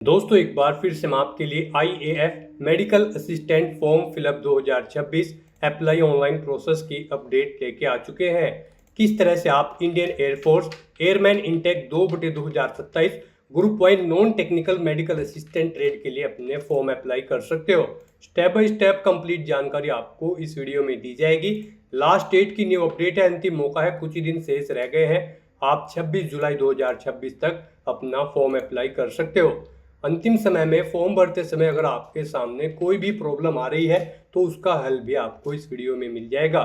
दोस्तों एक बार फिर से हम आपके लिए IAF medical assistant form fill up 2026 apply online process की अपडेट लेके आ चुके हैं। किस तरह से आप Indian air force airman intake 2/2027 group wise non technical medical assistant trade के लिए अपने फॉर्म अप्लाई कर सकते हो। स्टेप बाय स्टेप कंप्लीट जानकारी आपको इस वीडियो में दी जाएगी। लास्ट डेट की न्यू अपडेट है, अंतिम मौका है, कुछ ही दिन शेष रह गए हैं। आप 26 जुलाई 2026 तक अपना फॉर्म अप्लाई कर सकते हो। अंतिम समय में फॉर्म भरते समय अगर आपके सामने कोई भी प्रॉब्लम आ रही है तो उसका हल भी आपको इस वीडियो में मिल जाएगा।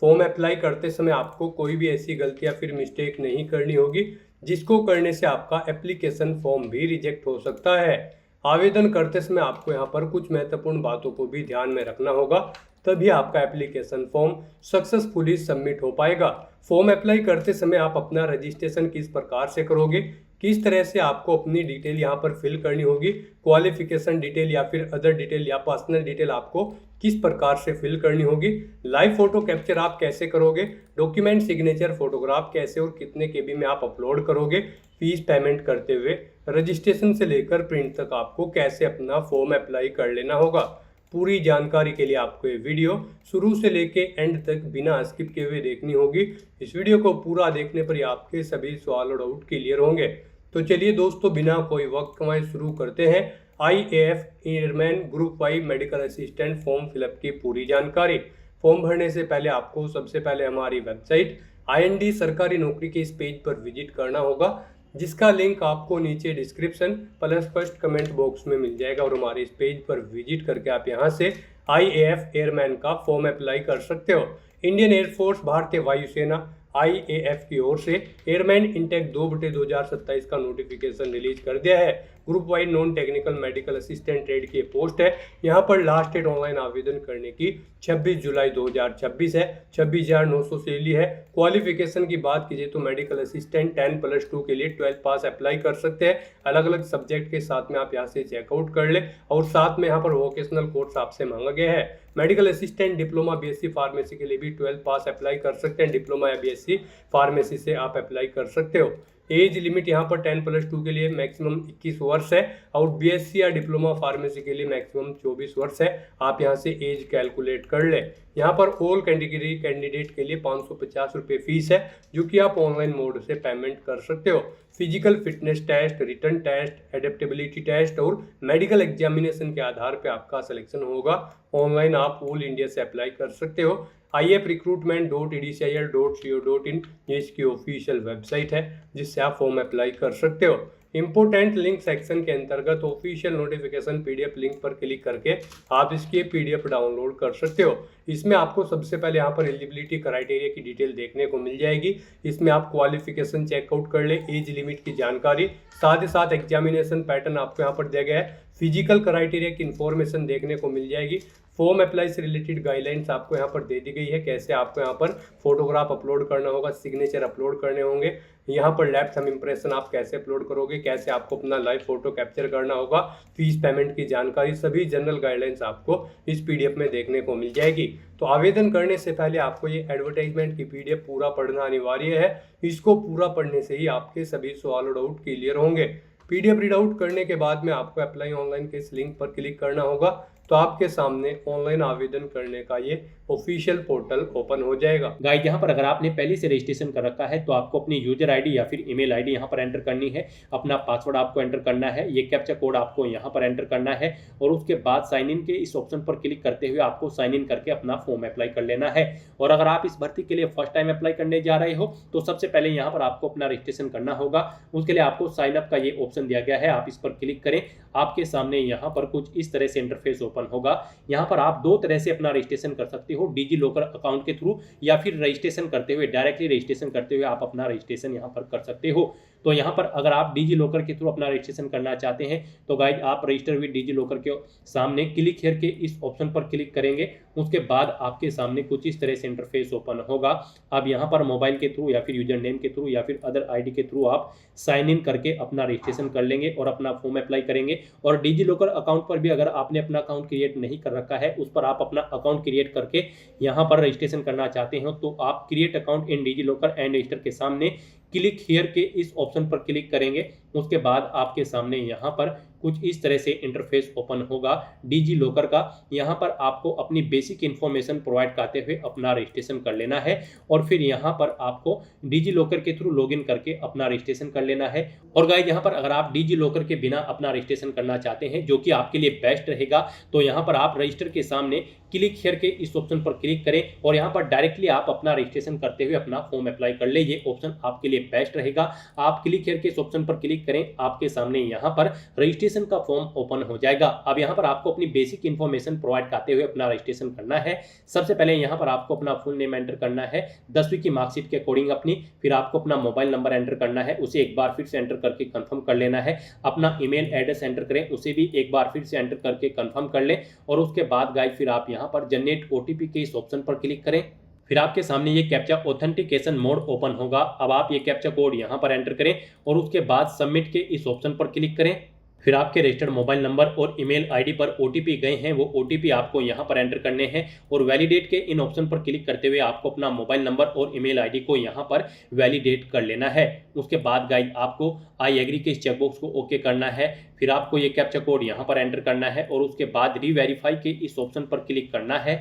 फॉर्म अप्लाई करते समय आपको कोई भी ऐसी गलती या फिर मिस्टेक नहीं करनी होगी जिसको करने से आपका एप्लीकेशन फॉर्म भी रिजेक्ट हो सकता है। आवेदन करते समय आपको यहाँ पर कुछ महत्वपूर्ण बातों को भी ध्यान में रखना होगा, तभी आपका एप्लीकेशन फॉर्म सक्सेसफुली सबमिट हो पाएगा। फॉर्म अप्लाई करते समय आप अपना रजिस्ट्रेशन किस प्रकार से करोगे, किस तरह से आपको अपनी डिटेल यहाँ पर फिल करनी होगी, क्वालिफिकेशन डिटेल या फिर अदर डिटेल या पर्सनल डिटेल आपको किस प्रकार से फिल करनी होगी, लाइव फोटो कैप्चर आप कैसे करोगे, डॉक्यूमेंट सिग्नेचर फोटोग्राफ कैसे और कितने केबी में आप अपलोड करोगे, फीस पेमेंट करते हुए रजिस्ट्रेशन से लेकर प्रिंट तक आपको कैसे अपना फॉर्म अप्लाई कर लेना होगा। पूरी जानकारी के लिए आपको ये वीडियो शुरू से लेके एंड तक बिना स्किप किए हुए देखनी होगी। इस वीडियो को पूरा देखने पर ही आपके सभी सवाल और डाउट क्लियर होंगे। तो चलिए दोस्तों बिना कोई वक्त कमाए शुरू करते हैं IAF airman group Y medical assistant form fill up की पूरी जानकारी। फॉर्म भरने से पहले आपको सबसे पहले हमारी वेबसाइट आईएनडी सरकारी नौकरी के इस पेज पर विजिट करना होगा, जिसका लिंक आपको नीचे description plus first comment box में मिल जाएगा। और हमारे इस पेज पर विजिट करके आप यहां से आईएएफ एयरमैन का फॉर्म अप्लाई कर सकते हो। इंडियन एयरफोर्स भारतीय वायुसेना आईएएफ की ओर से एयरमैन इनटेक 2/2027 का नोटिफिकेशन रिलीज कर दिया है। Group wise non technical medical assistant trade की पोस्ट है। यहाँ पर लास्ट डेट ऑनलाइन आवेदन करने की 26 जुलाई 2026 है। 26,900 सैलरी है। क्वालिफिकेशन की बात कीजिए तो मेडिकल असिस्टेंट 10+2 के लिए 12 पास अप्लाई कर सकते हैं। अलग अलग सब्जेक्ट के साथ में आप यहाँ से चेकआउट कर ले। और साथ में यहाँ पर वोकेशनल कोर्स आपसे मांगा गया है। Medical assistant diploma BSc pharmacy के लिए भी 12 पास अप्लाई कर सकते हैं। डिप्लोमा या बीएससी फार्मेसी से आप अप्लाई कर सकते हो। एज लिमिट यहाँ पर 10+2 के लिए मैक्सिमम 21 वर्ष है और बीएससी या डिप्लोमा फार्मेसी के लिए मैक्सिमम 24 वर्ष है। आप यहाँ से एज कैलकुलेट कर ले। यहाँ पर ऑल कैटेगरी कैंडिडेट के लिए 550 रुपये फीस है, जो कि आप ऑनलाइन मोड से पेमेंट कर सकते हो। Physical fitness test, written test, adaptability test और मेडिकल एग्जामिनेशन के आधार पर आपका सिलेक्शन होगा। ऑनलाइन आप ऑल इंडिया से अप्लाई कर सकते हो। ifrecruitment.edcil.co.in ये इसकी ऑफिशियल वेबसाइट है, जिससे आप फॉर्म अप्लाई कर सकते हो। इंपोर्टेंट लिंक सेक्शन के अंतर्गत ऑफिशियल नोटिफिकेशन पीडीएफ लिंक पर क्लिक करके आप इसकी पीडीएफ डाउनलोड कर सकते हो। इसमें आपको सबसे पहले यहाँ पर एलिजिबिलिटी क्राइटेरिया की डिटेल देखने को मिल जाएगी। इसमें आप क्वालिफिकेशन चेकआउट कर ले, एज लिमिट की जानकारी, साथ ही साथ एग्जामिनेशन पैटर्न आपको यहाँ पर दिया गया है। फिजिकल क्राइटेरिया की इंफॉर्मेशन देखने को मिल जाएगी। फॉर्म अप्लाई से रिलेटेड गाइडलाइंस आपको यहाँ पर दे दी गई है, कैसे आपको यहाँ पर फोटोग्राफ अपलोड करना होगा, सिग्नेचर अपलोड करने होंगे। यहाँ पर लैब थंब इंप्रेशन आप कैसे अपलोड करोगे, कैसे आपको अपना लाइव फोटो कैप्चर करना होगा, फीस पेमेंट की जानकारी, सभी जनरल गाइडलाइंस आपको इस पीडीएफ में देखने को मिल जाएगी। तो आवेदन करने से पहले आपको ये एडवर्टाइजमेंट की पीडीएफ पूरा पढ़ना अनिवार्य है। इसको पूरा पढ़ने से ही आपके सभी सवाल और डाउट क्लियर होंगे। पीडीएफ रीड आउट करने के बाद में आपको अप्लाई ऑनलाइन के इस लिंक पर क्लिक करना होगा, तो आपके सामने ऑनलाइन आवेदन करने का ये ऑफिशियल पोर्टल ओपन हो जाएगा। गाइस यहाँ पर अगर आपने पहले से रजिस्ट्रेशन कर रखा है तो आपको अपनी यूजर आईडी या फिर ईमेल आईडी यहाँ पर एंटर करनी है। अपना पासवर्ड आपको एंटर करना है, ये कैप्चा कोड आपको यहाँ पर एंटर करना है और उसके बाद साइन इन के इस ऑप्शन पर क्लिक करते हुए आपको साइन इन करके अपना फॉर्म अप्लाई कर लेना है। और अगर आप इस भर्ती के लिए फर्स्ट टाइम अप्लाई करने जा रहे हो तो सबसे पहले यहाँ पर आपको अपना रजिस्ट्रेशन करना होगा। उसके लिए आपको साइन अप का ये ऑप्शन दिया गया है, आप इस पर क्लिक करें। आपके सामने यहाँ पर कुछ इस तरह से इंटरफेस ओपन होगा। यहाँ पर आप दो तरह से अपना रजिस्ट्रेशन कर सकते हो, डिजी लॉकर अकाउंट के थ्रू या फिर रजिस्ट्रेशन करते हुए, डायरेक्टली रजिस्ट्रेशन करते हुए आप अपना रजिस्ट्रेशन यहाँ पर कर सकते हो। तो यहाँ पर अगर आप डिजी लॉकर के थ्रू अपना रजिस्ट्रेशन करना चाहते हैं तो गाइज आप रजिस्टर विद डिजी लॉकर के सामने क्लिक हियर के इस ऑप्शन पर क्लिक करेंगे। उसके बाद आपके सामने कुछ इस तरह से इंटरफेस ओपन होगा। अब यहाँ पर मोबाइल के थ्रू या फिर यूजर नेम के थ्रू या फिर अदर आईडी के थ्रू आप साइन इन करके अपना रजिस्ट्रेशन कर लेंगे और अपना फॉर्म अप्लाई करेंगे। और डिजी लॉकर अकाउंट पर भी अगर आपने अपना अकाउंट क्रिएट नहीं कर रखा है, उस पर आप अपना अकाउंट क्रिएट करके यहाँ पर रजिस्ट्रेशन करना चाहते हो तो आप create account in DigiLocker and register के सामने क्लिक हियर के इस ऑप्शन पर क्लिक करेंगे। उसके बाद आपके सामने यहाँ पर कुछ इस तरह से इंटरफेस ओपन होगा डिजी लॉकर का। यहाँ पर आपको अपनी बेसिक इन्फॉर्मेशन प्रोवाइड करते हुए अपना रजिस्ट्रेशन कर लेना है और फिर यहाँ पर आपको डिजी लॉकर के थ्रू लॉगिन करके अपना रजिस्ट्रेशन कर लेना है। और गाइस यहाँ पर अगर आप डिजी लॉकर के बिना अपना रजिस्ट्रेशन करना चाहते हैं जो कि आपके लिए बेस्ट रहेगा, तो यहाँ पर आप रजिस्टर के सामने क्लिक हियर के इस ऑप्शन पर क्लिक करें और यहाँ पर डायरेक्टली आप अपना रजिस्ट्रेशन करते हुए अपना फॉर्म अप्लाई कर ले। ये ऑप्शन आपके लिए बेस्ट रहेगा। आप क्लिक हियर के इस ऑप्शन पर क्लिक करें, आपके सामने यहाँ पर रजिस्ट्रेशन का फॉर्म ओपन हो जाएगा। अब यहाँ पर आपको अपनी बेसिक इन्फॉर्मेशन प्रोवाइड करते हुए अपना रजिस्ट्रेशन करना है। सबसे पहले यहाँ पर आपको अपना फुल नेम एंटर करना है 10वीं की मार्कशीट के अकॉर्डिंग अपनी, फिर आपको अपना मोबाइल नंबर एंटर करना है, उसे एक बार फिर से एंटर करके कंफर्म कर लेना है। अपना ईमेल एड्रेस एंटर करें, उसे भी एक बार फिर से एंटर करके कंफर्म कर लें और उसके बाद गाइस फिर आप यहाँ पर जनरेट ओटीपी के इस ऑप्शन पर क्लिक करें। फिर आपके सामने ये कैप्चा ऑथेंटिकेशन मोड ओपन होगा। अब आप ये कैप्चा कोड यहाँ पर एंटर करें और उसके बाद सबमिट के इस ऑप्शन पर क्लिक करें। फिर आपके रजिस्टर्ड मोबाइल नंबर और ईमेल आईडी पर ओटीपी गए हैं, वो ओटीपी आपको यहाँ पर एंटर करने हैं और वैलिडेट के इन ऑप्शन पर क्लिक करते हुए आपको अपना मोबाइल नंबर और ईमेल आईडी को यहाँ पर वैलिडेट कर लेना है। उसके बाद गाइस आपको आई एग्री के इस चेकबॉक्स को ओके करना है। फिर आपको ये कैप्चा कोड यहाँ पर एंटर करना है और उसके बाद रीवेरीफाई के इस ऑप्शन पर क्लिक करना है।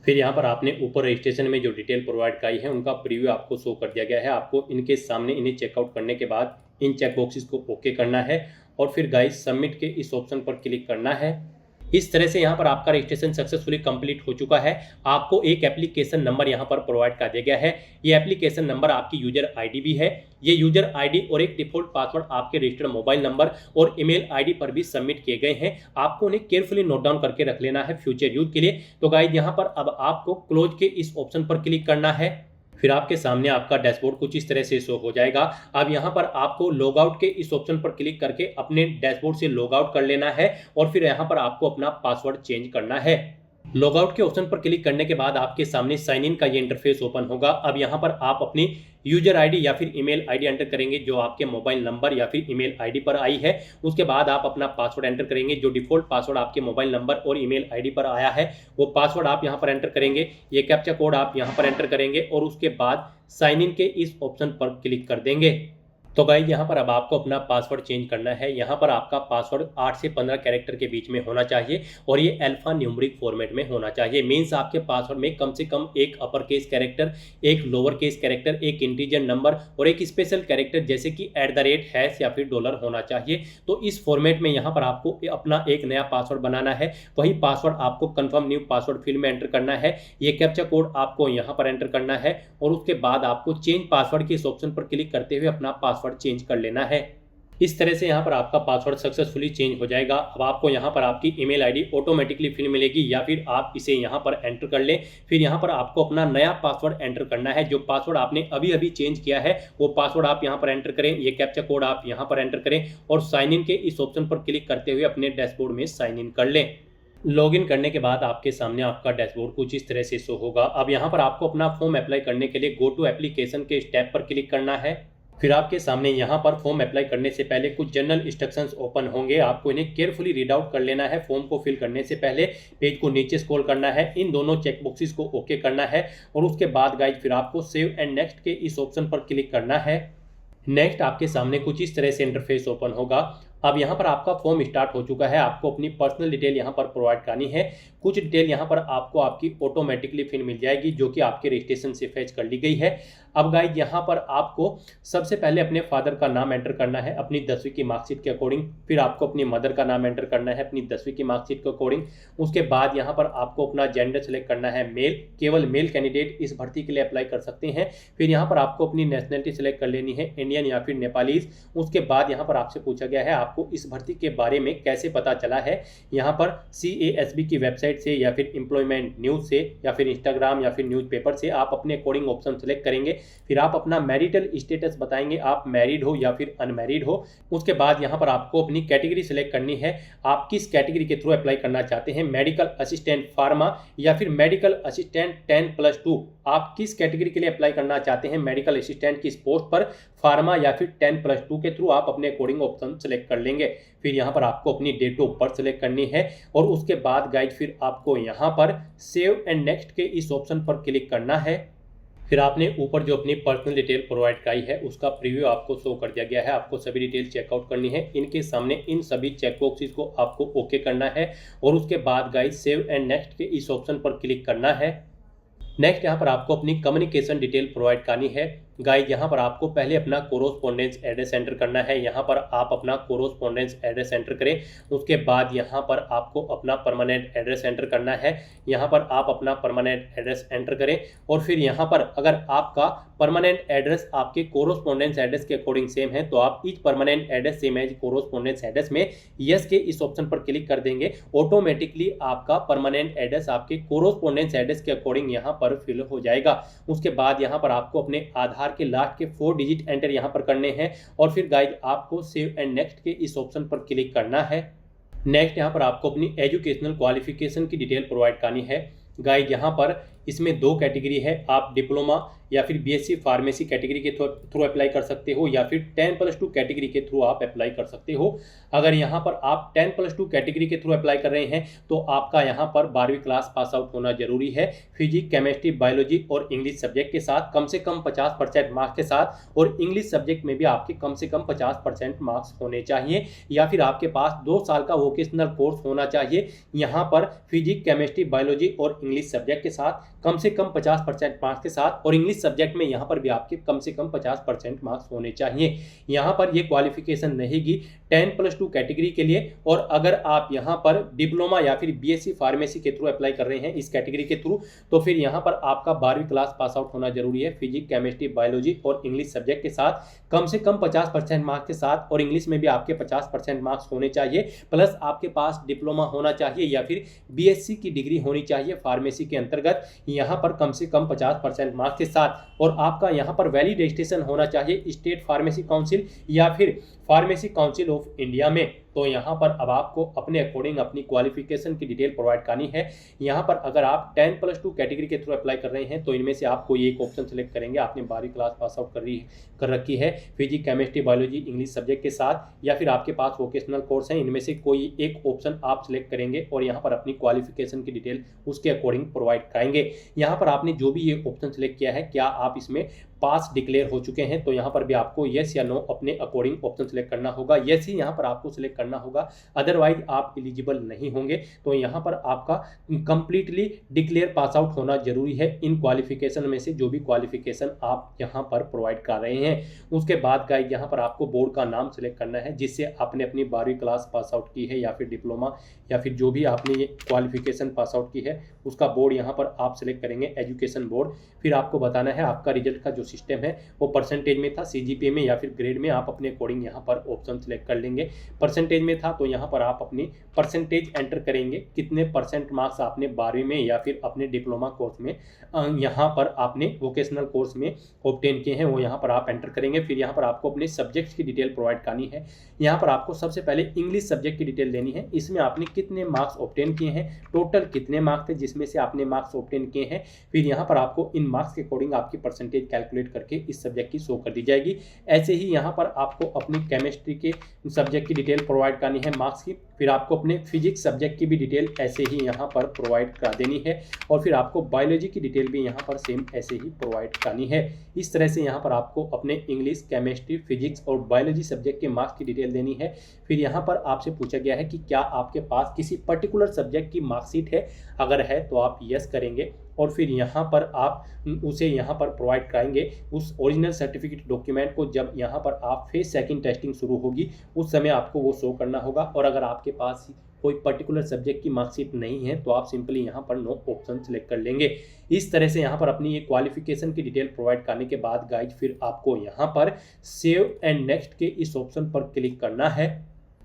फिर यहाँ पर आपने ऊपर रजिस्ट्रेशन में जो डिटेल प्रोवाइड कराई है उनका प्रीव्यू आपको शो कर दिया गया है। आपको इनके सामने इन्हें चेकआउट करने के बाद इन चेकबॉक्सेस को ओके करना है और फिर गाइस सबमिट के इस ऑप्शन पर क्लिक करना है। इस तरह से यहाँ पर आपका रजिस्ट्रेशन सक्सेसफुली कंप्लीट हो चुका है। आपको एक एप्लीकेशन नंबर यहाँ पर प्रोवाइड कर दिया गया है। ये एप्लीकेशन नंबर आपकी यूजर आईडी भी है। ये यूजर आईडी और एक डिफॉल्ट पासवर्ड आपके रजिस्टर्ड मोबाइल नंबर और ईमेल आईडी पर भी सबमिट किए गए हैं। आपको उन्हें केयरफुली नोट डाउन करके रख लेना है फ्यूचर यूज के लिए। तो गाइस यहाँ पर अब आपको क्लोज के इस ऑप्शन पर क्लिक करना है। फिर आपके सामने आपका डैशबोर्ड कुछ इस तरह से शो हो जाएगा। अब यहाँ पर आपको लॉग आउट के इस ऑप्शन पर क्लिक करके अपने डैशबोर्ड से लॉग आउट कर लेना है और फिर यहाँ पर आपको अपना पासवर्ड चेंज करना है। लॉग आउट के ऑप्शन पर क्लिक करने के बाद आपके सामने साइन इन का ये इंटरफेस ओपन होगा। अब यहाँ पर आप अपनी यूजर आईडी या फिर ईमेल आईडी एंटर करेंगे जो आपके मोबाइल नंबर या फिर ईमेल आईडी पर आई है। उसके बाद आप अपना पासवर्ड एंटर करेंगे जो डिफॉल्ट पासवर्ड आपके मोबाइल नंबर और ईमेल आईडी पर आया है, वो पासवर्ड आप यहाँ पर एंटर करेंगे। ये कैप्चा कोड आप यहाँ पर एंटर करेंगे और उसके बाद साइन इन के इस ऑप्शन पर क्लिक कर देंगे। तो गाइस यहाँ पर अब आपको अपना पासवर्ड चेंज करना है। यहाँ पर आपका पासवर्ड 8 से 15 कैरेक्टर के बीच में होना चाहिए और ये अल्फा न्यूमेरिक फॉर्मेट में होना चाहिए। मीन्स आपके पासवर्ड में कम से कम एक अपर केस कैरेक्टर, एक लोअर केस कैरेक्टर, एक इंटीजर नंबर और एक स्पेशल कैरेक्टर जैसे कि @ हैश या फिर डॉलर होना चाहिए। तो इस फॉर्मेट में यहाँ पर आपको अपना एक नया पासवर्ड बनाना है। वही पासवर्ड आपको कन्फर्म न्यू पासवर्ड फील्ड में एंटर करना है। ये कैप्चा कोड आपको यहाँ पर एंटर करना है और उसके बाद आपको चेंज पासवर्ड के इस ऑप्शन पर क्लिक करते हुए अपना पासवर्ड चेंज कर लेना है। इस तरह से यहाँ पर आपका पासवर्ड सक्सेसफुली चेंज हो जाएगा। अब आपको यहाँ पर आपकी ईमेल आईडी ऑटोमेटिकली फिल मिलेगी या फिर आप इसे यहाँ पर एंटर कर लें। फिर यहाँ पर आपको अपना नया पासवर्ड एंटर करना है। जो पासवर्ड आपने अभी अभी चेंज किया है वो पासवर्ड आप यहाँ पर एंटर करें। ये कैप्चा कोड आप यहाँ पर एंटर करें और साइन इन के इस ऑप्शन पर क्लिक करते हुए अपने डैशबोर्ड में साइन इन कर लें। लॉगिन करने के बाद आपके सामने आपका डैशबोर्ड कुछ इस तरह से शो होगा। अब यहाँ पर आपको अपना फॉर्म अप्लाई करने के लिए गो टू एप्लीकेशन के स्टेप पर क्लिक करना है। फिर आपके सामने यहाँ पर फॉर्म अप्लाई करने से पहले कुछ जनरल इंस्ट्रक्शंस ओपन होंगे। आपको इन्हें केयरफुली रीड आउट कर लेना है। फॉर्म को फिल करने से पहले पेज को नीचे स्क्रॉल करना है, इन दोनों चेकबॉक्सेस को ओके करना है और उसके बाद गाइस फिर आपको सेव एंड नेक्स्ट के इस ऑप्शन पर क्लिक करना है। नेक्स्ट आपके सामने कुछ इस तरह से इंटरफेस ओपन होगा। अब यहाँ पर आपका फॉर्म स्टार्ट हो चुका है। आपको अपनी पर्सनल डिटेल यहाँ पर प्रोवाइड करनी है। कुछ डिटेल यहाँ पर आपको आपकी ऑटोमेटिकली फिल मिल जाएगी जो कि आपके रजिस्ट्रेशन से फेच कर ली गई है। अब गाइस यहाँ पर आपको सबसे पहले अपने फादर का नाम एंटर करना है अपनी 10वीं की मार्कशीट के अकॉर्डिंग। फिर आपको अपनी मदर का नाम एंटर करना है अपनी 10वीं की मार्कशीट के अकॉर्डिंग। उसके बाद यहाँ पर आपको अपना जेंडर सेलेक्ट करना है मेल। केवल मेल कैंडिडेट इस भर्ती के लिए अप्लाई कर सकते हैं। फिर यहाँ पर आपको अपनी नेशनलिटी सेलेक्ट कर लेनी है, इंडियन या फिर नेपालीज। उसके बाद यहाँ पर आपसे पूछा गया है आपको इस भर्ती के बारे में कैसे पता चला है। यहाँ पर CASB की वेबसाइट से या फिर एम्प्लॉयमेंट न्यूज से या फिर इंस्टाग्राम या फिर न्यूज़पेपर से आप अपने अकॉर्डिंग ऑप्शन सेलेक्ट करेंगे। फिर आप अपना मैरिटल स्टेटस बताएंगे, आप मैरिड हो या फिर अनमैरिड हो। उसके बाद यहाँ पर आपको अपनी कैटेगरी सेलेक्ट करनी है। आप किस कैटेगरी के थ्रू अप्लाई करना चाहते हैं, मेडिकल असिस्टेंट फार्मा या फिर मेडिकल असिस्टेंट 10+2। आप किस कैटेगरी के लिए अप्लाई करना चाहते हैं, मेडिकल असिस्टेंट की इस पोस्ट पर, फार्मा या फिर 10+2 के थ्रू आप अपने अकॉर्डिंग ऑप्शन सेलेक्ट कर लेंगे। फिर यहाँ पर आपको अपनी डेट ऑफ बर्थ सेलेक्ट करनी है और उसके बाद गाइड फिर आपको यहाँ पर सेव एंड नेक्स्ट के इस ऑप्शन पर क्लिक करना है। फिर आपने ऊपर जो अपनी पर्सनल डिटेल प्रोवाइड कराई है उसका प्रीव्यू आपको शो कर दिया गया है। आपको सभी डिटेल चेकआउट करनी है। इनके सामने इन सभी चेकबॉक्सेस को आपको ओके करना है और उसके बाद गाइस सेव एंड नेक्स्ट के इस ऑप्शन पर क्लिक करना है। नेक्स्ट यहाँ पर आपको अपनी कम्युनिकेशन डिटेल प्रोवाइड करनी है। गाइस यहाँ पर आपको पहले अपना कोरोस्पोंडेंस एड्रेस एंटर करना है। यहाँ पर आप अपना कोरोस्पोंडेंस एड्रेस एंटर करें। उसके बाद यहाँ पर आपको अपना परमानेंट एड्रेस एंटर करना है। यहाँ पर आप अपना परमानेंट एड्रेस एंटर करें और फिर यहाँ पर अगर आपका परमानेंट एड्रेस आपके कोरोस्पोंडेंस एड्रेस के अकॉर्डिंग सेम है तो आप is permanent address same as correspondence address में यस के इस ऑप्शन पर क्लिक कर देंगे। ऑटोमेटिकली आपका परमानेंट एड्रेस आपके कोरोस्पोंडेंस एड्रेस के अकॉर्डिंग यहाँ पर फिल हो जाएगा। उसके बाद यहाँ पर आपको अपने आधार के लास्ट के 4 डिजिट एंटर यहाँ पर करने हैं और फिर गाइज आपको सेव एंड नेक्स्ट के इस ऑप्शन पर क्लिक करना है। नेक्स्ट यहाँ पर आपको अपनी एजुकेशनल क्वालिफिकेशन की डिटेल प्रोवाइड करनी है। गाइज यहाँ पर इसमें 2 कैटेगरी है। आप डिप्लोमा या फिर बीएससी फार्मेसी कैटेगरी के थ्रू अप्लाई कर सकते हो या फिर 10+2 कैटेगरी के थ्रू आप अप्लाई कर सकते हो। अगर यहाँ पर आप 10+2 कैटेगरी के थ्रू अप्लाई कर रहे हैं तो आपका यहाँ पर 12वीं क्लास पास आउट होना जरूरी है। फिजिक्स, केमिस्ट्री, बायोलॉजी और इंग्लिश सब्जेक्ट के साथ कम से कम 50% मार्क्स के साथ और इंग्लिश सब्जेक्ट में भी आपके कम से कम 50% मार्क्स होने चाहिए या फिर आपके पास 2 साल का वोकेशनल कोर्स होना चाहिए। यहाँ पर फिजिक्स, केमिस्ट्री, बायोलॉजी और इंग्लिश सब्जेक्ट के साथ कम से कम 50% मार्क्स के साथ और इंग्लिश सब्जेक्ट में यहाँ पर भी आपके कम से कम 50% मार्क्स होने चाहिए। यहाँ पर ये क्वालिफिकेशन रहेगी 10+2 कैटेगरी के लिए। और अगर आप यहाँ पर डिप्लोमा या फिर बीएससी फार्मेसी के थ्रू अप्लाई कर रहे हैं इस कैटेगरी के थ्रू तो फिर यहाँ पर आपका 12वीं क्लास पास आउट होना जरूरी है। फिजिक्स, केमिस्ट्री, बायोलॉजी और इंग्लिश सब्जेक्ट के साथ कम से कम 50% मार्क्स के साथ और इंग्लिश में भी आपके 50% मार्क्स होने चाहिए। प्लस आपके पास डिप्लोमा होना चाहिए या फिर बीएससी की डिग्री होनी चाहिए फार्मेसी के अंतर्गत, यहाँ पर कम से कम 50% मार्क्स के साथ। और आपका यहाँ पर वैलिड रजिस्ट्रेशन होना चाहिए स्टेट फार्मेसी काउंसिल या फिर फार्मेसी काउंसिल ऑफ इंडिया में। तो यहाँ पर अब आपको अपने अकॉर्डिंग अपनी क्वालिफिकेशन की डिटेल प्रोवाइड करनी है। यहाँ पर अगर आप 10+2 कैटेगरी के थ्रू अप्लाई कर रहे हैं तो इनमें से आप कोई एक ऑप्शन सेलेक्ट करेंगे। आपने 12वीं क्लास पास आउट कर रखी है physics, chemistry, biology, English subject के साथ या फिर आपके पास वोकेशनल कोर्स है, इनमें से कोई एक ऑप्शन आप सिलेक्ट करेंगे और यहाँ पर अपनी क्वालिफिकेशन की डिटेल उसके अकॉर्डिंग प्रोवाइड कराएंगे। यहाँ पर आपने जो भी ये ऑप्शन सेलेक्ट किया है क्या आप इसमें पास डिक्लेयर हो चुके हैं तो यहाँ पर भी आपको यस या नो अपने अकॉर्डिंग ऑप्शन सेलेक्ट करना होगा। यस ही यहाँ पर आपको सिलेक्ट करना होगा, अदरवाइज आप एलिजिबल नहीं होंगे। तो यहाँ पर आपका कंप्लीटली डिक्लेयर पास आउट होना जरूरी है इन क्वालिफिकेशन में से जो भी क्वालिफिकेशन आप यहाँ पर प्रोवाइड कर रहे हैं। उसके बाद गाइड यहाँ पर आपको बोर्ड का नाम सेलेक्ट करना है जिससे आपने अपनी 12वीं क्लास पास आउट की है या फिर डिप्लोमा या फिर जो भी आपने ये क्वालिफिकेशन पास आउट की है उसका बोर्ड यहाँ पर आप सिलेक्ट करेंगे एजुकेशन बोर्ड। फिर आपको बताना है आपका रिजल्ट का जो सिस्टम है वो परसेंटेज में था, सीजीपीए में या फिर ग्रेड में, आप अपने अकॉर्डिंग यहाँ पर ऑप्शन सेलेक्ट कर लेंगे। परसेंटेज में था तो यहाँ पर आप अपनी परसेंटेज एंटर करेंगे, कितने % मार्क्स आपने 12वीं में या फिर अपने डिप्लोमा कोर्स में यहाँ पर आपने वोकेशनल कोर्स में ऑब्टेन किए हैं वो यहाँ पर आप एंटर करेंगे। फिर यहाँ पर आपको अपने सब्जेक्ट्स की डिटेल प्रोवाइड करनी है। यहाँ पर आपको सबसे पहले इंग्लिश सब्जेक्ट की डिटेल देनी है, इसमें आपने कितने मार्क्स ऑब्टेन किए हैं, टोटल कितने मार्क्स थे जिसमें से आपने मार्क्स ऑब्टेन किए हैं। फिर यहाँ पर आपको इन मार्क्स के अकॉर्डिंग आपकी परसेंटेज कैलकुलेट करके इस सब्जेक्ट की शो कर दी जाएगी। ऐसे ही यहाँ पर आपको अपनी केमिस्ट्री के सब्जेक्ट की डिटेल प्रोवाइड करनी है मार्क्स की। फिर आपको अपने फिजिक्स सब्जेक्ट की भी डिटेल ऐसे ही यहाँ पर प्रोवाइड करा देनी है और फिर आपको बायोलॉजी की डिटेल भी यहाँ पर सेम ऐसे ही प्रोवाइड करनी है। इस तरह से यहाँ पर आपको अपने इंग्लिश, केमिस्ट्री, फिजिक्स और बायोलॉजी सब्जेक्ट के मार्क्स की डिटेल देनी है। फिर यहाँ पर आपसे पूछा गया है कि क्या आपके पास किसी पर्टिकुलर सब्जेक्ट की मार्कशीट है, अगर है तो आप यस करेंगे और फिर यहाँ पर आप उसे यहाँ पर प्रोवाइड कराएंगे उस ओरिजिनल सर्टिफिकेट डॉक्यूमेंट को। जब यहाँ पर आप फेज 2 टेस्टिंग शुरू होगी उस समय आपको वो शो करना होगा। और अगर आपके पास कोई पर्टिकुलर सब्जेक्ट की मार्कशीट नहीं है तो आप सिंपली यहाँ पर नो ऑप्शन सेलेक्ट कर लेंगे। इस तरह से यहाँ पर अपनी ये क्वालिफिकेशन की डिटेल प्रोवाइड करने के बाद गाइज फिर आपको यहाँ पर सेव एंड नेक्स्ट के इस ऑप्शन पर क्लिक करना है।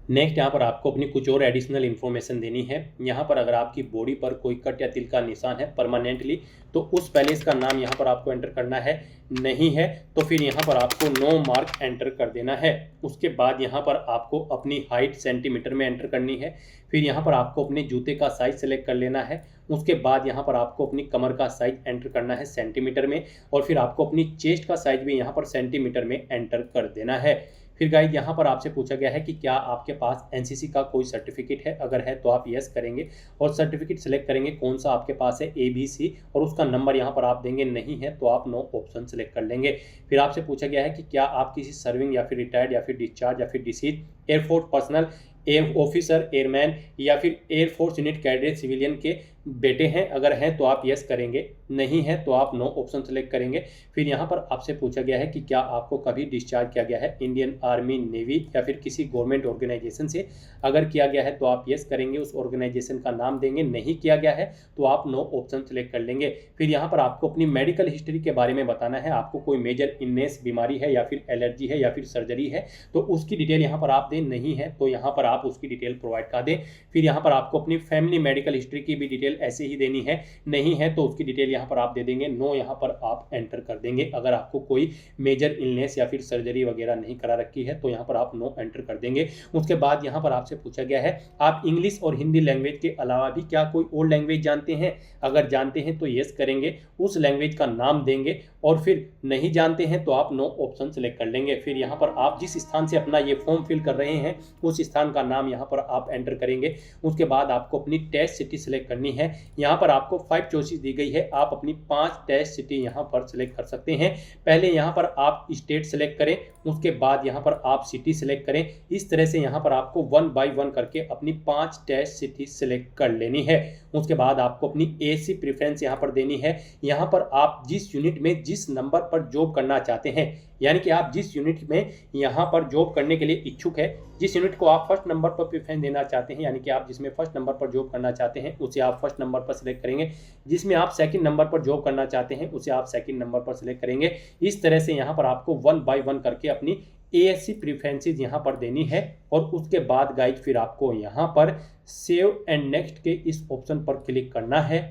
नेक्स्ट यहाँ पर आपको अपनी कुछ और एडिशनल इन्फॉर्मेशन देनी है। यहाँ पर अगर आपकी बॉडी पर कोई कट या तिल का निशान है परमानेंटली तो उस पैलेस का नाम यहाँ पर आपको एंटर करना है, नहीं है तो फिर यहाँ पर आपको नो मार्क एंटर कर देना है। उसके बाद यहाँ पर आपको अपनी हाइट सेंटीमीटर में एंटर करनी है। फिर यहाँ पर आपको अपने जूते का साइज सेलेक्ट कर लेना है। उसके बाद यहाँ पर आपको अपनी कमर का साइज एंटर करना है सेंटीमीटर में और फिर आपको अपनी चेस्ट का साइज भी यहाँ पर सेंटीमीटर में एंटर कर देना है। फिर गाइड यहाँ पर आपसे पूछा गया है कि क्या आपके पास एनसीसी का कोई सर्टिफिकेट है, अगर है तो आप यस करेंगे और सर्टिफिकेट सेलेक्ट करेंगे कौन सा आपके पास है, ABC, और उसका नंबर यहाँ पर आप देंगे, नहीं है तो आप नो ऑप्शन सेलेक्ट कर लेंगे। फिर आपसे पूछा गया है कि क्या आप किसी सर्विंग या फिर रिटायर्ड या फिर डिस्चार्ज या फिर disease air force personal, air officer, airman या फिर एयरफोर्स यूनिट कैडेट सिविलियन के बेटे हैं, अगर हैं तो आप यस करेंगे, नहीं है तो आप नो ऑप्शन सेलेक्ट करेंगे। फिर यहाँ पर आपसे पूछा गया है कि क्या आपको कभी डिस्चार्ज किया गया है इंडियन आर्मी, नेवी या फिर किसी गवर्नमेंट ऑर्गेनाइजेशन से, अगर किया गया है तो आप यस करेंगे, उस ऑर्गेनाइजेशन का नाम देंगे, नहीं किया गया है तो आप नो ऑप्शन सेलेक्ट कर लेंगे। फिर यहाँ पर आपको अपनी मेडिकल हिस्ट्री के बारे में बताना है, आपको कोई मेजर इलनेस, बीमारी है या फिर एलर्जी है या फिर सर्जरी है तो उसकी डिटेल यहाँ पर आप दें, नहीं है तो यहाँ पर आप उसकी डिटेल प्रोवाइड कर दें। फिर यहाँ पर आपको अपनी फैमिली मेडिकल हिस्ट्री की भी डिटेल ऐसे ही देनी है, नहीं है तो उसकी डिटेल यहाँ पर आप दे देंगे, नो यहाँ पर आप एंटर कर देंगे। अगर आपको कोई मेजर इलनेस या फिर सर्जरी वगैरह नहीं करा रखी है तो यहाँ पर आप नो एंटर कर देंगे। उसके बाद यहाँ पर आपसे पूछा गया है आप इंग्लिश और हिंदी लैंग्वेज के अलावा भी क्या कोई और लैंग्वेज जानते हैं, अगर जानते हैं तो यस करेंगे, उस लैंग्वेज का नाम देंगे, और फिर नहीं जानते हैं तो आप नो ऑप्शन सेलेक्ट कर लेंगे। फिर यहाँ पर आप जिस स्थान से अपना ये फॉर्म फिल कर रहे हैं उस स्थान का नाम यहाँ पर आप एंटर करेंगे। उसके बाद आपको अपनी टेस्ट सिटी सेलेक्ट करनी है। यहाँ पर आपको 5 चॉइसेस दी गई है, आप अपनी 5 टेस्ट सिटी यहाँ पर सेलेक्ट कर सकते हैं। पहले यहाँ पर आप स्टेट सेलेक्ट करें, उसके बाद यहाँ पर आप सिटी सेलेक्ट करें। इस तरह से यहाँ पर आपको 1 बाय 1 करके अपनी 5 टेस्ट सिटी सेलेक्ट कर लेनी है। उसके बाद आपको अपनी एसी प्रेफरेंस यहाँ पर देनी है। यहाँ पर आप जिस यूनिट में जिस नंबर पर जॉब करना चाहते हैं, यानी कि आप जिस यूनिट में यहाँ पर जॉब करने के लिए इच्छुक है, जिस यूनिट को आप फर्स्ट नंबर पर प्रेफरेंस देना चाहते हैं, यानी कि आप जिसमें फर्स्ट नंबर पर जॉब करना चाहते हैं उसे आप फर्स्ट नंबर पर सिलेक्ट करेंगे, जिसमें आप सेकंड नंबर पर जॉब करना चाहते हैं उसे आप सेकंड नंबर पर सिलेक्ट करेंगे। इस तरह से यहाँ पर आपको 1 बाय 1 करके अपनी एएससी प्रेफरेंसेस यहाँ पर देनी है। और उसके बाद गाइड फिर आपको यहाँ पर सेव एंड नेक्स्ट के इस ऑप्शन पर क्लिक करना है।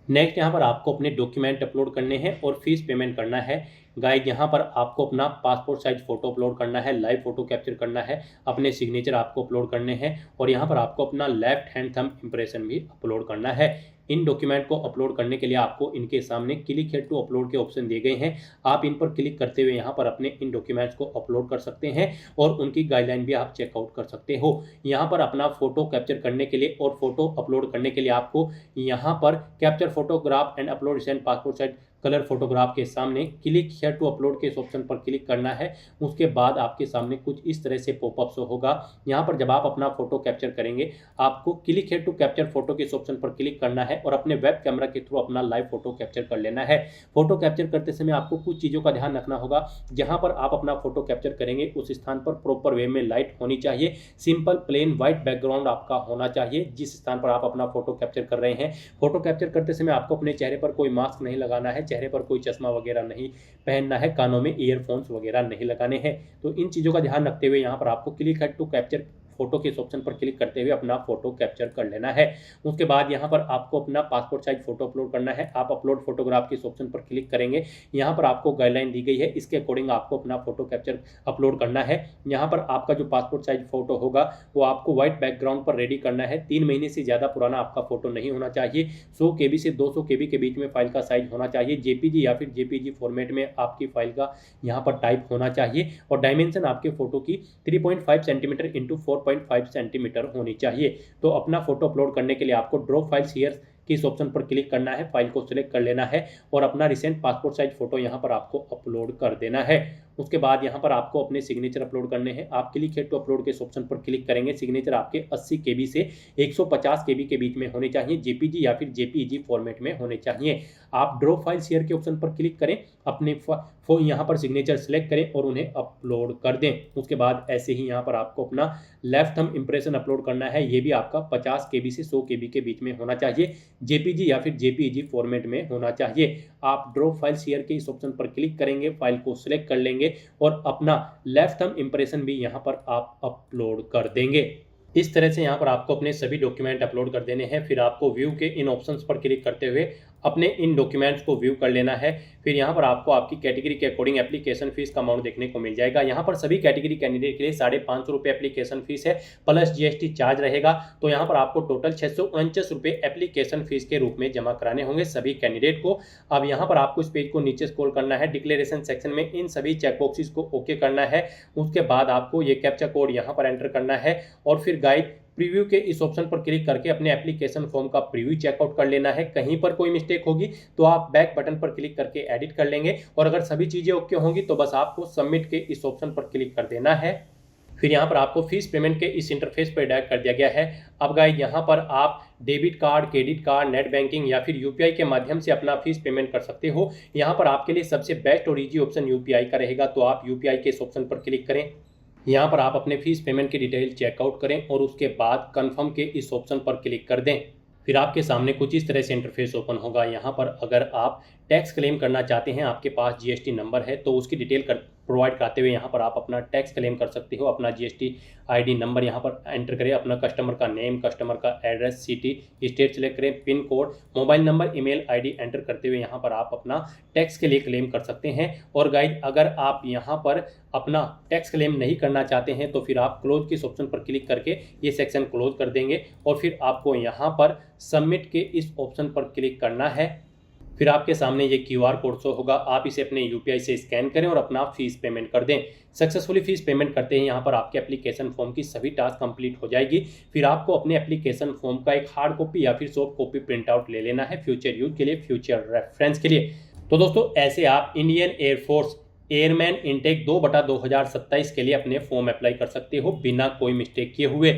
नेक्स्ट यहाँ पर आपको अपने डॉक्यूमेंट अपलोड करने हैं और फीस पेमेंट करना है। गाइड यहाँ पर आपको अपना पासपोर्ट साइज फ़ोटो अपलोड करना है, लाइव फ़ोटो कैप्चर करना है, अपने सिग्नेचर आपको अपलोड करने हैं और यहाँ पर आपको अपना लेफ्ट हैंड थंब इम्प्रेशन भी अपलोड करना है। इन डॉक्यूमेंट को अपलोड करने के लिए आपको इनके सामने क्लिक हियर टू अपलोड के ऑप्शन दिए गए हैं। आप इन पर क्लिक करते हुए यहाँ पर अपने इन डॉक्यूमेंट्स को अपलोड कर सकते हैं और उनकी गाइडलाइन भी आप चेकआउट कर सकते हो। यहाँ पर अपना फ़ोटो कैप्चर करने के लिए और फोटो अपलोड करने के लिए आपको यहाँ पर capture photograph and upload recent passport size colour photograph के सामने क्लिक हियर टू अपलोड के इस ऑप्शन पर क्लिक करना है। उसके बाद आपके सामने कुछ इस तरह से पॉपअप शो होगा। यहाँ पर जब आप अपना फोटो कैप्चर करेंगे आपको click here to capture photo के इस ऑप्शन पर क्लिक करना है और अपने वेब कैमरा के थ्रू अपना लाइव फोटो कैप्चर कर लेना है। फोटो कैप्चर करते समय आपको कुछ चीज़ों का ध्यान रखना होगा। जहाँ पर आप अपना फोटो कैप्चर करेंगे उस स्थान पर प्रॉपर वे में लाइट होनी चाहिए, सिंपल प्लेन व्हाइट बैकग्राउंड आपका होना चाहिए जिस स्थान पर आप अपना फोटो कैप्चर कर रहे हैं। फोटो कैप्चर करते समय आपको अपने चेहरे पर कोई मास्क नहीं लगाना है, चेहरे पर कोई चश्मा वगैरह नहीं पहनना है, कानों में ईयरफोन्स वगैरह नहीं लगाने हैं। तो इन चीज़ों का ध्यान रखते हुए यहाँ पर आपको click here to capture photo के इस ऑप्शन पर क्लिक करते हुए अपना फोटो कैप्चर कर लेना है। उसके बाद यहाँ पर आपको अपना पासपोर्ट साइज फोटो अपलोड करना है। आप अपलोड फोटोग्राफ के इस ऑप्शन पर क्लिक करेंगे। यहाँ पर आपको गाइडलाइन दी गई है, इसके अकॉर्डिंग आपको अपना फोटो कैप्चर अपलोड करना है। यहाँ पर आपका जो पासपोर्ट साइज फोटो होगा वो आपको व्हाइट बैकग्राउंड पर रेडी करना है। 3 महीने से ज़्यादा पुराना आपका फोटो नहीं होना चाहिए। 100 KB से 200 KB के बीच में फाइल का साइज होना चाहिए। JPG या फिर JPG फॉर्मेट में आपकी फाइल का यहाँ पर टाइप होना चाहिए और डायमेंशन आपके फोटो की 3.5 सेंटीमीटर इंटू 4.5 सेंटीमीटर होनी चाहिए। तो अपना फोटो अपलोड करने के लिए आपको ड्रॉ फाइल्स हियर के इस ऑप्शन पर क्लिक करना है, फाइल को सिलेक्ट कर लेना है और अपना रिसेंट पासपोर्ट साइज फोटो यहाँ पर आपको अपलोड कर देना है। उसके बाद यहाँ पर आपको अपने सिग्नेचर अपलोड करने हैं। आप क्लिक हियर टू अपलोड के इस ऑप्शन पर क्लिक करेंगे। सिग्नेचर आपके 80 KB से 150 KB के बीच में होने चाहिए, JPG या फिर JPEG फॉर्मेट में होने चाहिए। आप ड्रॉ फाइल्स हियर के ऑप्शन पर क्लिक करें, अपने यहाँ पर सिग्नेचर सेलेक्ट करें और उन्हें अपलोड कर दें। उसके बाद ऐसे ही यहाँ पर आपको अपना लेफ्ट थंब इम्प्रेशन अपलोड करना है। ये भी आपका 50 KB से 100 KB के बीच में होना चाहिए, JPG या फिर JPEG फॉर्मेट में होना चाहिए। आप ड्रॉ फाइल्स हियर के इस ऑप्शन पर क्लिक करेंगे, फाइल को सिलेक्ट कर लेंगे और अपना लेफ्ट थंब इम्प्रेशन भी यहाँ पर आप अपलोड कर देंगे। इस तरह से यहाँ पर आपको अपने सभी डॉक्यूमेंट अपलोड कर देने हैं। फिर आपको व्यू के इन ऑप्शंस पर क्लिक करते हुए अपने इन डॉक्यूमेंट्स को व्यू कर लेना है। फिर यहाँ पर आपको आपकी कैटेगरी के अकॉर्डिंग एप्लीकेशन फीस का अमाउंट देखने को मिल जाएगा। यहाँ पर सभी कैटेगरी कैंडिडेट के लिए 550 रुपये एप्लीकेशन फीस है, प्लस GST चार्ज रहेगा। तो यहाँ पर आपको टोटल 649 रुपये एप्लीकेशन फीस के रूप में जमा कराने होंगे सभी कैंडिडेट को। अब यहाँ पर आपको इस पेज को नीचे स्क्रॉल करना है, डिक्लेरेशन सेक्शन में इन सभी चेकबॉक्सेस को ओके करना है। उसके बाद आपको ये कैप्चा कोड यहाँ पर एंटर करना है और फिर गाइड प्रीव्यू के इस ऑप्शन पर क्लिक करके अपने एप्लीकेशन फॉर्म का प्रीव्यू चेकआउट कर लेना है। कहीं पर कोई मिस्टेक होगी तो आप बैक बटन पर क्लिक करके एडिट कर लेंगे और अगर सभी चीज़ें ओके होंगी तो बस आपको सबमिट के इस ऑप्शन पर क्लिक कर देना है। फिर यहाँ पर आपको फीस पेमेंट के इस इंटरफेस पर डायरेक्ट कर दिया गया है। अब गाइस यहाँ पर आप debit card, credit card, net banking या फिर UPI के माध्यम से अपना फीस पेमेंट कर सकते हो। यहाँ पर आपके लिए सबसे बेस्ट और ईजी ऑप्शन UPI का रहेगा, तो आप UPI के इस ऑप्शन पर क्लिक करें। यहाँ पर आप अपने फीस पेमेंट की डिटेल चेकआउट करें और उसके बाद कंफर्म के इस ऑप्शन पर क्लिक कर दें। फिर आपके सामने कुछ इस तरह से इंटरफेस ओपन होगा। यहाँ पर अगर आप टैक्स क्लेम करना चाहते हैं, आपके पास GST नंबर है, तो उसकी डिटेल प्रोवाइड कराते हुए यहाँ पर आप अपना टैक्स क्लेम कर सकते हो। अपना GST ID नंबर यहाँ पर एंटर करें, अपना कस्टमर का नेम, कस्टमर का एड्रेस, सिटी, स्टेट सेलेक्ट करें, pin code, mobile number, email ID enter करते हुए यहाँ पर आप अपना टैक्स के लिए क्लेम कर सकते हैं। और गाइड अगर आप यहाँ पर अपना टैक्स क्लेम नहीं करना चाहते हैं तो फिर आप क्लोज के इस ऑप्शन पर क्लिक करके ये सेक्शन क्लोज कर देंगे और फिर आपको यहाँ पर सबमिट के इस ऑप्शन पर क्लिक करना है। फिर आपके सामने ये QR कोड शो होगा, आप इसे अपने UPI से स्कैन करें और अपना फीस पेमेंट कर दें। सक्सेसफुली फीस पेमेंट करते हैं यहाँ पर आपके एप्लीकेशन फॉर्म की सभी टास्क कंप्लीट हो जाएगी। फिर आपको अपने एप्लीकेशन फॉर्म का एक हार्ड कॉपी या फिर सॉफ्ट कॉपी प्रिंट आउट ले लेना है फ्यूचर यूज के लिए, फ्यूचर रेफरेंस के लिए। तो दोस्तों ऐसे आप इंडियन एयरफोर्स एयरमैन इनटेक 2/2027 के लिए अपने फॉर्म अप्लाई कर सकते हो बिना कोई मिस्टेक किए हुए।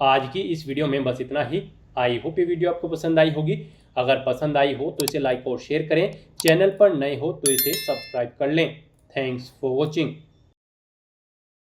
आज की इस वीडियो में बस इतना ही। आई होप ये वीडियो आपको पसंद आई होगी। अगर पसंद आई हो तो इसे लाइक और शेयर करें, चैनल पर नए हो तो इसे सब्सक्राइब कर लें। Thanks for watching.